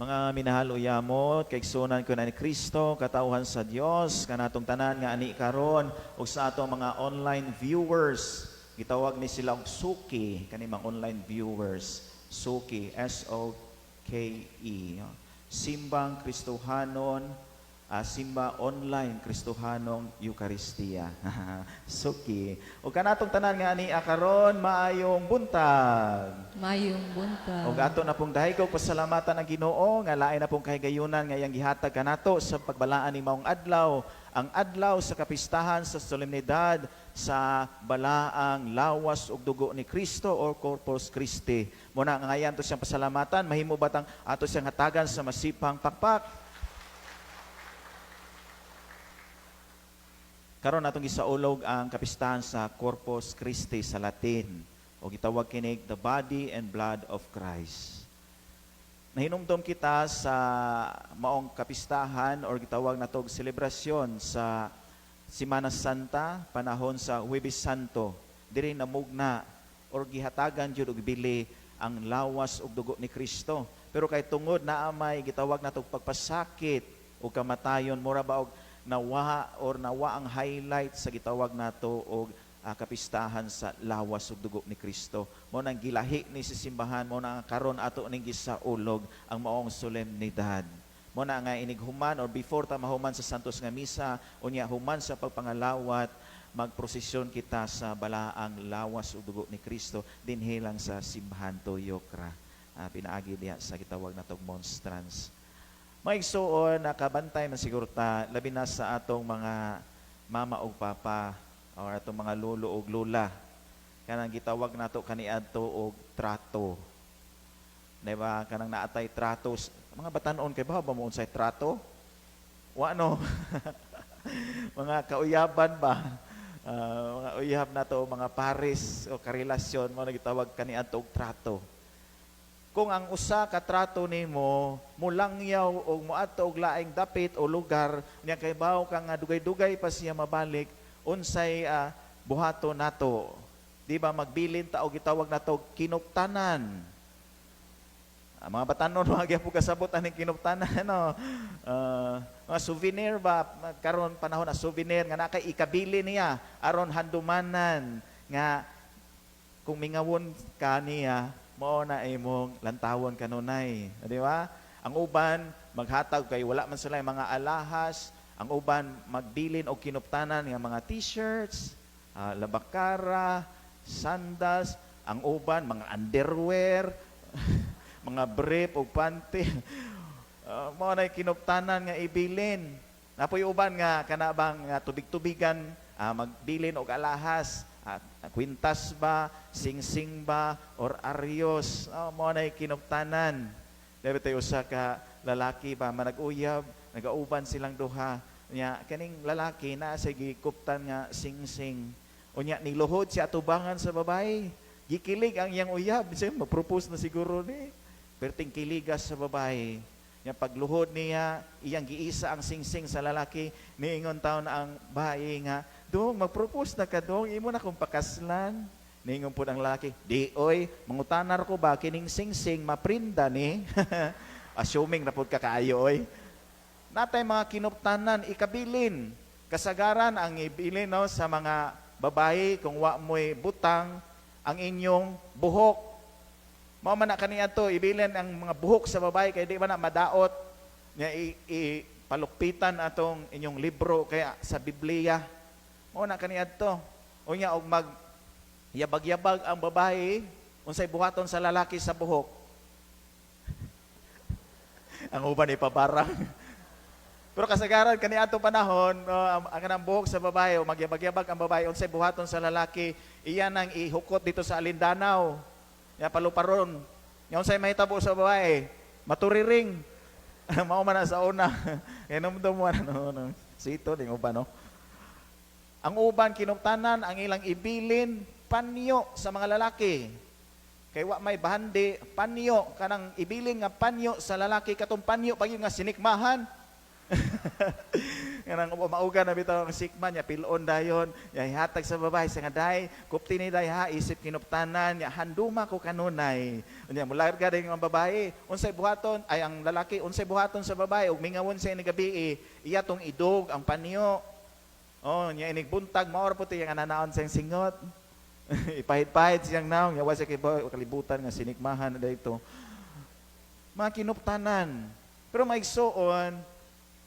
Mga minahal uyamot, kaigsunan ko na ni Kristo, katauhan sa Dios, kanatong tanan nga ani karon ug sa atong mga online viewers. Gitawag ni sila og suki, kani mga online viewers. Suki, S-O-K-E. Simbang Kristohanon, Simba Online Kristohanong Eucharistia. Suki. O kanatong tanan nga ani karon maayong buntag. Mayong buntag. O ato na pong dahigog pasalamatan ang Ginoo nga lain na pong kahigayunan nga iyang gihatag kanato sa pagbalaan ni maong adlaw, ang adlaw sa kapistahan sa solemnidad sa balaang lawas ug dugo ni Kristo or Corpus Christi. Muna nga ngayon to siyang pasalamatan, mahimo batang ato siyang hatagan sa masipang pakpak. Karon natong gisaulog ang kapistahan sa Corpus Christi sa Latin o gitawag kinig the body and blood of Christ. Nahinumdom kita sa maong kapistahan or gitawag natog selebrasyon sa Semana Santa, panahon sa Huwebes Santo. Diri namugna or gihatagan jud og bili ang lawas ug dugo ni Kristo. Pero kay tungod naa may gitawag natog pagpasakit o kamatayon mura ba og nawa ang highlight sa gitawag nato og kapistahan sa lawas ug dugo ni Kristo. Mo nang gilahi ni sa simbahan, mo nang karon ato ning gisaulog ang maong solemnidad. Mo na nga inighuman or before ta mahuman sa santos nga misa unya human sa pagpangalawat magprosesyon kita sa balaang lawas ug dugo ni Kristo dinhi lang sa simbahan Toyokra. Pinaagi diha sa gitawag natong monstrance. Maigsuon, nakabantay man siguro ta, labi na sa atong mga mama o papa, o atong mga lolo o lula. Kanang gitawag nato kaniadto og trato. Diba? Kanang naatay tratos. Mga batanon, kay ba mo unsay trato? Wano? Mga kauyaban ba? Mga uyab nato, mga pares o karelasyon, mo nagitawag kaniadto og trato. Kung ang usa ka trato nimo mulangyaw og moadto og laing dapit o lugar niya kay bawo ka nga dugay-dugay pa siya mabalik unsay buhato nato, di ba magbilin ta og gitawag nato kinuptanan. Mga batanon mga gyapon kasabot aning kinuptanan no. Mga souvenir ba karon panahon na souvenir nga nakay ikabili niya aron handumanan nga kung mingawon ka niya mao na imong lantawon kanunay, di ba? Ang uban maghatag kay wala man sila mga alahas, ang uban magbilin og kinuptanan nga mga t-shirts, labakara, sandals, ang uban mga underwear, mga brief o panty. Mao na kinuptanan nga ibilin. Napoy uban nga kanabang nga tubig-tubigan magbilin og alahas. Kwintas ba, singsing ba, or aryos, mo na kinuptanan. Dahil tayo usa ka lalaki ba, manag-uyab, nagauban silang duha. Nya kaning lalaki na sa gikuptan nga singsing. Unya niluhod siya atubangan sa babae. Gikilig ang iyang uyab, siya mag-propose na siguro ni. Perting kiligas sa babae. Nya pagluhod niya, iyang giisa ang singsing sa lalaki, niingon taon ang bae nga, dong, mag-propose na ka dong, imo na kong pakaslan. Ningon po ang lalaki, di oy, mangutanar ko ba, kining sing-sing, maprinda ni. Assuming na po ka kaayo oy. Natay mga kinuptanan, ikabilin. Kasagaran ang ibilin no, sa mga babae, kung wa mo'y butang, ang inyong buhok. Mao man na kaniya to, ibilin ang mga buhok sa babae, kaya di ba na madaot, niya palukpitan atong inyong libro, kaya sa Biblia, o na kaniadto. Unya og mag yabag-yabag ang babae unsay buhaton sa lalaki sa buhok. Ang uban ipabarang. Pero kasagaran kaniadto panahon ang kanang buhok sa babae o magyabag-yabag ang babae unsay buhaton sa lalaki, iyan ang ihukot dito sa alindanaw. Ya paluparon. Nya unsay mahitabo sa babae? Maturiring. Mao man na sa una. Inomdom mo ano sito ding uban no. Ang uban kinuptanan, ang ilang ibilin, panyo sa mga lalaki. Kay wa may bahandi, panyo, kanang ibilin nga panyo sa lalaki, katong panyo, pag nga sinikmahan, Kanang mauga na bitaw ang sikman niya pilon dayon, ya ihatag sa babae sa ngaday, kupti ni day ha isip kinuptanan, ya handuma ko kanunay. Unya mularga day ang babae, unsay buhaton ay ang lalaki unsay buhaton sa babae ug mingawon sa ni gabi iya tong idog ang panyo. Oh, nya inig buntag maor puti yang ananaon sa singot. Ipahit-pahit siyang naong, yawa siya kalibutan nga sinikmahan na dito. Mga kinuptanan. Pero maigsoon,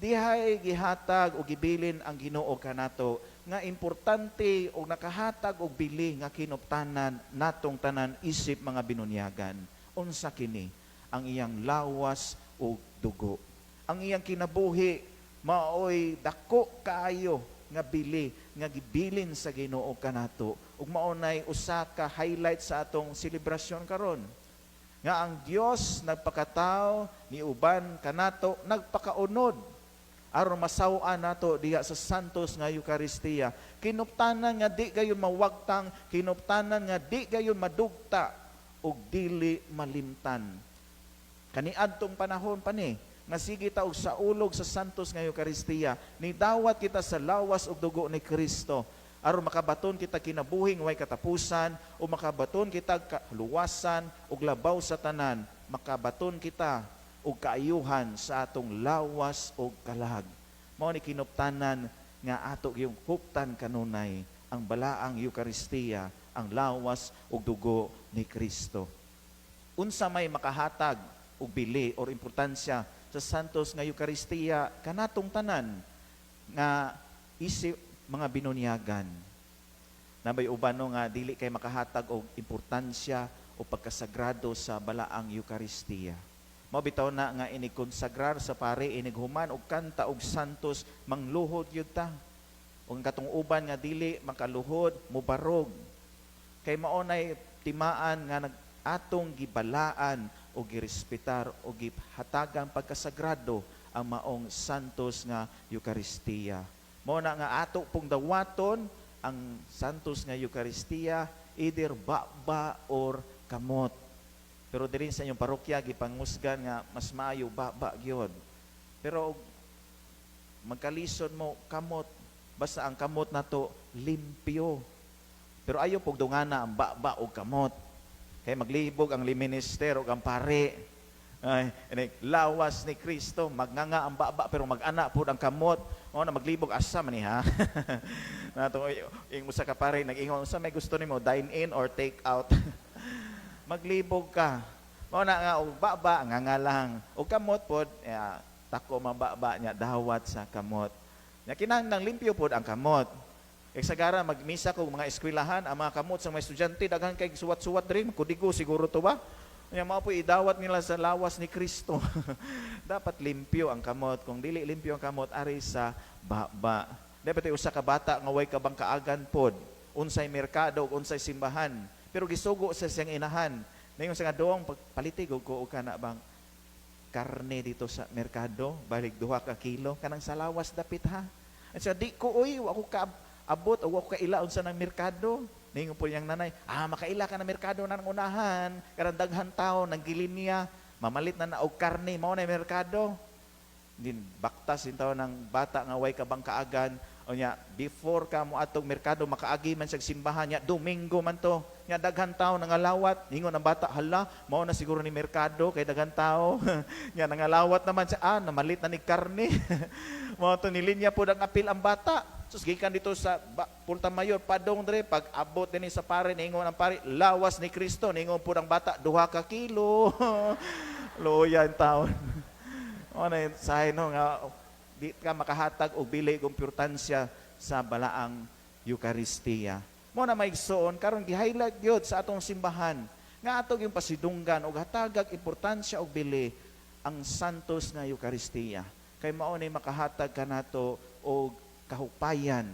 dihay gihatag o gibilin ang Ginoo kanato nga importante o nakahatag og bili nga kinuptanan natong tanan isip mga binunyagan. Unsa kini? Ang iyang lawas o dugo. Ang iyang kinabuhi maoy dako kaayo nga bili nga gibilin sa Ginoo kanato ug maunay usa ka highlight sa atong selebrasyon karon nga ang Dios nagpakatao ni uban kanato nagpakaunod aron masaw-an nato diha sa santos nga Eucharistia. Kinuptanan nga di gayon mawagtang, kinuptanan nga di gayon madugta ug dili malimtan. Kaniadtong panahon pa ni nga sige ta og sa ulog sa santos nga Eucharistia, ni dawat kita sa lawas ug dugo ni Kristo aron makabaton kita kinabuhing way katapusan o makabaton kita kaluwasan ug labaw sa tanan, makabaton kita o kaayuhan sa atong lawas o kalag. Mao ni kinuptanan nga ato yung huptan kanunay ang balaang Eucharistia, ang lawas o dugo ni Kristo. Unsa may makahatag o bili or importansya sa santos nga Eucharistia kanatong tanan nga isip mga binunyagan. Nabay uban no nga dili kay makahatag og importansya o pagkasagrado sa balaang Eucharistia. Mao bitaw na nga inikonsagrar sa pare inighuman og kanta og santos mangluhod gyud ta. Ug katong uban nga dili makaluhod mubarog. Kay mao nay timaan nga atong gibalaan o girespetar o gihatagan pagkasagrado ang maong santos nga Eucharistia. Mao na nga ato pong dawaton ang santos nga Eucharistia either baba or kamot. Pero diri sa inyong parokya gipangmusgan nga mas maayo baba gyud. Pero magkalison mo kamot, basta ang kamot nato limpyo. Pero ayo pog dungana ang baba o kamot. Kay maglibog ang liminister o ang pare. Ay, lawas ni Kristo, magnganga ang baba pero mag-ana pud ang kamot. O na maglibog asa man ni ha. Nato ing usa ka pare nag-ingon unsa may gusto nimo, dine in or take out. Maglibog ka. Mao na nga og baba nga lang. Og kamot pod tako mababa niya dawat sa kamot. Nya kinahanglan limpyo pod ang kamot. Kay sagara magmisa kog mga eskwelahan ang mga kamot sa mga estudyante daghan kay suwat-suwat diri kudigo siguro to ba. Nya mao po idawat nila sa lawas ni Kristo. Dapat limpyo ang kamot. Kung dili limpyo ang kamot ari sa baba. Dapat usa ka bata nga way kabang kaagan pod. Unsay merkado ug unsay simbahan. Pero gisugo sa siyang inahan. Ngayon sa nga doong pagpalitig ko ka na bang karne dito sa merkado, balik 2 ka kilo, kanang sa lawas dapit ha. At siya, di ko, ako ka abot, o ako kailaon sa ng merkado. Ngayon po niyang nanay, makaila ka na merkado na ng unahan, karang daghan tao, nang gilinya, mamalit na naog karne, mao na merkado. Din, baktas din tao ng bata nga way kabang kaagan, o niya, before ka mo atong merkado, makaagi man sa simbahan niya, Domingo man to, niya daghan tao nangalawat, ningon ang bata, hala, mao na siguro ni merkado, kay daghan tao, niya nangalawat naman siya, namalit na ni karne, mao to nilinya po ang apil ang bata, sus gikan dito sa Pulta Mayor, padong dre, pag abot din sa pare, ningon ang pare, lawas ni Kristo, ningon po ang bata, 2 ka kilo, loya ang taon, o na yun, sahay no, nga, di ka makahatag o bili kong importansya sa balaang Eucharistia. Mo na maigsoon karon gi-highlight gyud sa atong simbahan nga atong yung pasidunggan og hatagag importansya og bili ang santos nga Eucharistia. Kay mao ni makahatag kanato og kahupayan,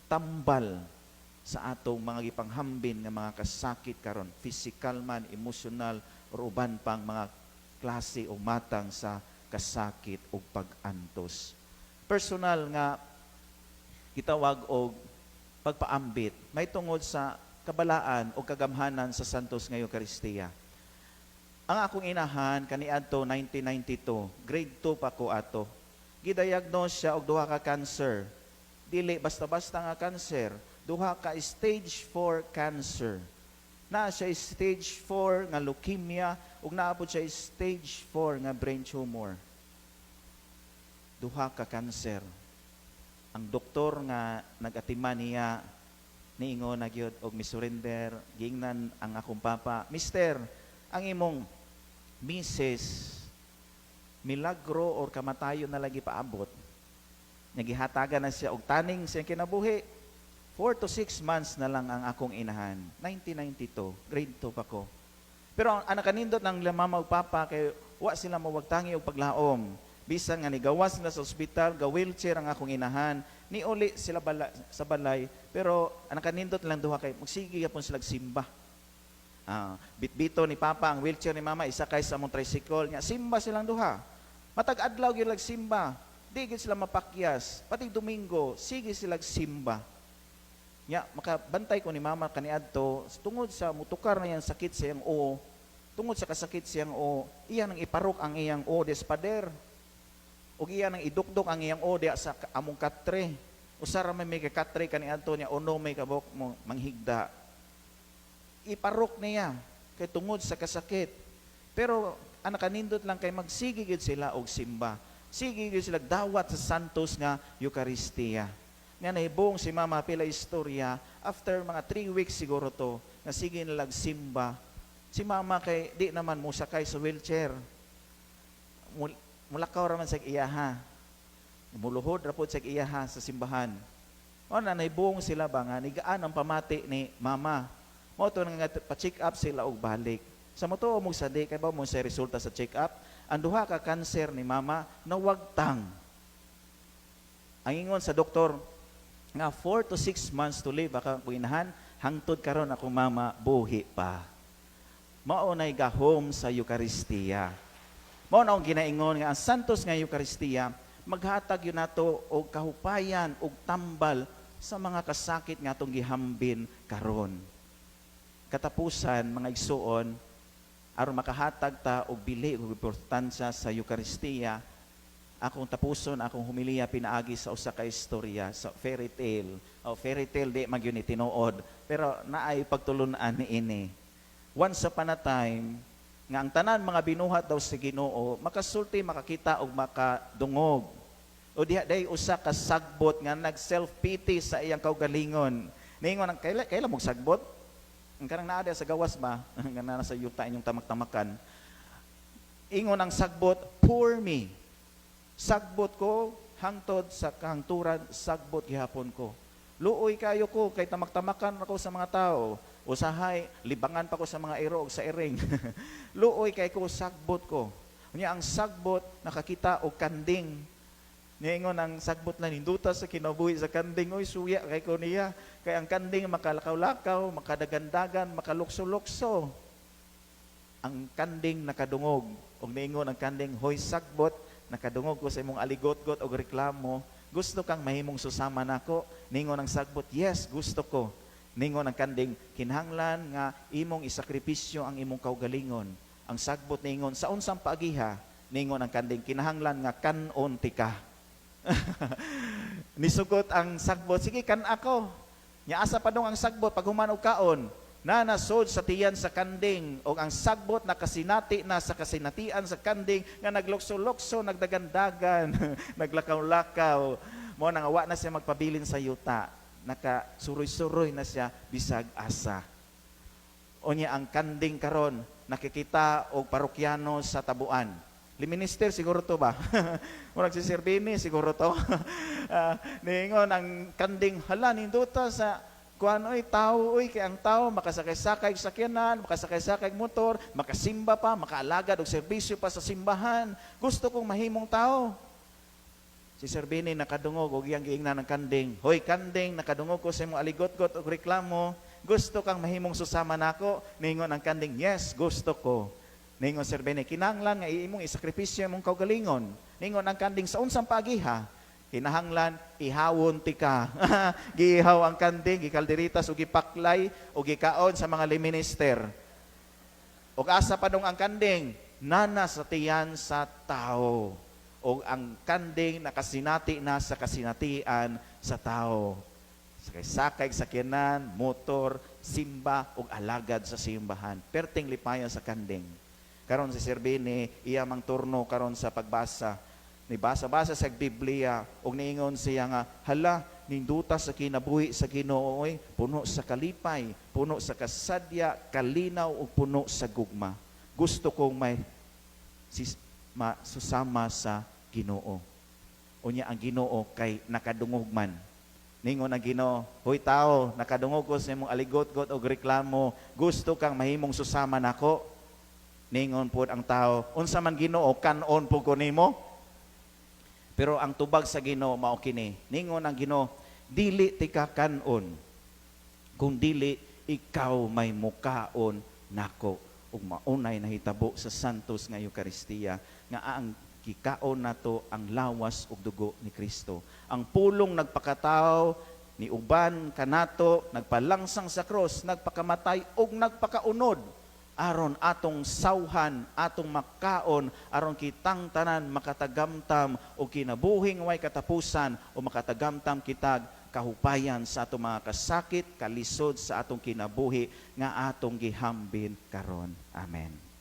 tambal sa atong mga gipanghambin nga mga kasakit karon, physical man, emotional or uban pang mga klase o matang sa kasakit o pag-antos. Personal nga gitawag og pagpaambit may tungod sa kabalaan o kagamhanan sa santos nga Eucharistia. Ang akong inahan kaniadto 1992, grade 2 pa ko ato. Gidiagnose siya og duha ka cancer. Dili basta-basta nga cancer, duha ka stage 4 cancer. Na siya stage 4 nga leukemia ug naabot siya stage 4 nga brain tumor. Duha ka cancer. Ang doktor nga nag-atiman niya niingon na gyud og misurrender, giingnan ang akong papa, Mister, ang imong misis milagro or kamatayon na lagi paabot. Nagihatagan na siya og taning siyang kinabuhi. 4 to 6 months na lang ang akong inahan. 1992, grade 2 pa ko. Pero ang kanindot ng mama ug papa kay wa sila mawagtangi og paglaom. Bisan nga nigawas na sa ospital, ga-wheelchair ang akong inahan, niuli sila sa balay, pero ang kanindot lang duha kay magsige gyapon sila simba. Bitbito ni papa ang wheelchair ni mama, isa kay sa among tricycle nya, simba silang duha. Matag adlaw gyud simba. Di gyud sila mapakyas. Pati Domingo, sige sila simba. Nya makabantay ko ni mama kaniadto tungod sa mutukar na yang sakit sa iyang o. Tungod sa kasakit sa iyang o, iya nang iparok ang iyang o des pader. O iya nang idukdok ang iyang o sa among katre. Usara may katre kaniadto niya uno may kabok mo manghigda. Iparok niya kay tungod sa kasakit. Pero ang kanindot lang kay magsige gyud sila og simba. Sige gyud sila dawat sa santos nga Eucharistia. Nga nahibong si mama pila istorya after mga 3 weeks siguro to nga sige nilag simba. Si mama kay di naman mo sakay sa wheelchair. Mulakaw raman sa iyaha. Muluhod ra pod sa iyaha sa simbahan. O na nahibong sila ba nga nigaan ang pamati ni mama. Mo to nga pa-check up sila og balik. Sa mo to mo sadi kay ba mo sa resulta sa check up, ang duha ka cancer ni mama nawagtang. Ang ingon sa doktor nga 4 to 6 months to live baka kuinahan hangtod karon ako mama buhi pa. Mao nay gahom sa Eucharistia. Mao na ang ginaingon nga ang santos nga Eucharistia maghatag yun nato og kahupayan og tambal sa mga kasakit nga atong gihambin karon. Katapusan mga igsuon aron makahatag ta og bili og importansya sa Eucharistia, akong tapuson akong humiliya pinaagi sa usa ka istorya sa fairy tale. O fairy tale di magyud ni tinuod, pero naay pagtulunan niini. Once upon a time nga ang tanan mga binuhat daw sa Ginoo makasulti makakita og makadungog. O diha day usa ka sagbot nga nag self pity sa iyang kaugalingon. Ningon ang kaila mong sagbot? Ang kanang naa sa gawas ba? Nga nasa yuta inyong tamak-tamakan. Ingon ang sagbot, poor me. Sagbot ko, hangtod sa kahangturan, sagbot gihapon ko. Luoy kayo ko, kay tamak-tamakan ako sa mga tao. Usahay, libangan pa ko sa mga iro o sa iring. Luoy kay ko, sagbot ko. Unya ang sagbot, nakakita o kanding. Ningon ang sagbot na ninduta sa kinabuhi sa kanding, oy suya kay ko niya. Kay ang kanding makalakaw-lakaw, makadagandagan, makalukso-lukso. Ang kanding nakadungog. Og ningon ang kanding, hoy sagbot, nakadungog ko sa imong aligot-got o reklamo. Gusto kang mahimong susama nako? Ningon ang sagbot, yes, gusto ko. Ningon ang kanding, kinahanglan nga imong isakripisyo ang imong kaugalingon. Ang sagbot ningon, sa unsang paagiha? Ningon ang kanding, kinahanglan nga kanon tika. Nisugot ang sagbot, sige kan ako. Nya asa pa dong ang sagbot pag humanog kaon na nasod sa tiyan sa kanding o ang sagbot nakasinati na sa kasinatian sa kanding nga naglukso-lukso, nagdagandagan, naglakaw-lakaw. Mo nang awa na siya magpabilin sa yuta, nakasuroy-suroy na siya bisag asa. O niya ang kanding karon nakikita og parokyano sa tabuan. Liminister siguro to ba? Murag si Sirbini siguro to. Ningon ang kanding hala ninduta sa kuan oy tao oy kay ang tao makasakay-sakay sa sakyanan, makasakay-sakay motor, makasimba pa, makaalagad og serbisyo pa sa simbahan. Gusto kong mahimong tao. Si Sirbini nakadungog og iyang giingnan ng kanding. Hoy kanding, nakadungog ko sa imong aligot-got og reklamo. Gusto kang mahimong susama nako? Ningon ang kanding, yes, gusto ko. Ningon Sirbini, kinahanglan nga imong isakripisyo imong kaugalingon. Ningon ang kanding, sa unsang paagiha? Kinahanglan ihawon tika. Giihaw ang kanding, gikalderitas o gipaklay o gikaon sa mga liminister. O asa pa dong ang kanding, nana sa tiyan sa tao. o ang kanding nakasinati na sa kasinatian sa tao. Sakay sa kinan, motor, simba ug alagad sa simbahan. Perting lipayan sa kanding. Karon si Sir Bini, iya mang turno karon sa pagbasa. Ni basa-basa sa Biblia ug niingon siya nga, hala, ninduta sa kinabuhi sa Ginoo, puno sa kalipay, puno sa kasadya, kalinaw ug puno sa gugma. Gusto kong may susama sa Ginoo. Unya ang Ginoo kay nakadungog man. Ningon ang Ginoo, hoy tao, nakadungog ko sa imong aligot-got o reklamo, gusto kang mahimong susama nako? Ningon po ang tao, unsa man Ginoo, kanon po ko nimo? Pero ang tubag sa Ginoo mao kini. Ningon ang Ginoo, dili ti ka kanon, kung dili ikaw may mukaon nako. Ug maunay nahitabo sa santos nga Eucharistia nga ang kikaon nato ang lawas ug dugo ni Kristo. Ang pulong nagpakatao ni uban kanato, nagpalangsang sa cross, nagpakamatay ug nagpakaunod aron atong sawhan, atong makaon, aron kitang tanan makatagamtam og kinabuhing way katapusan o makatagamtam kitag kahupayan sa atong mga kasakit, kalisod sa atong kinabuhi nga atong gihambin karon. Amen.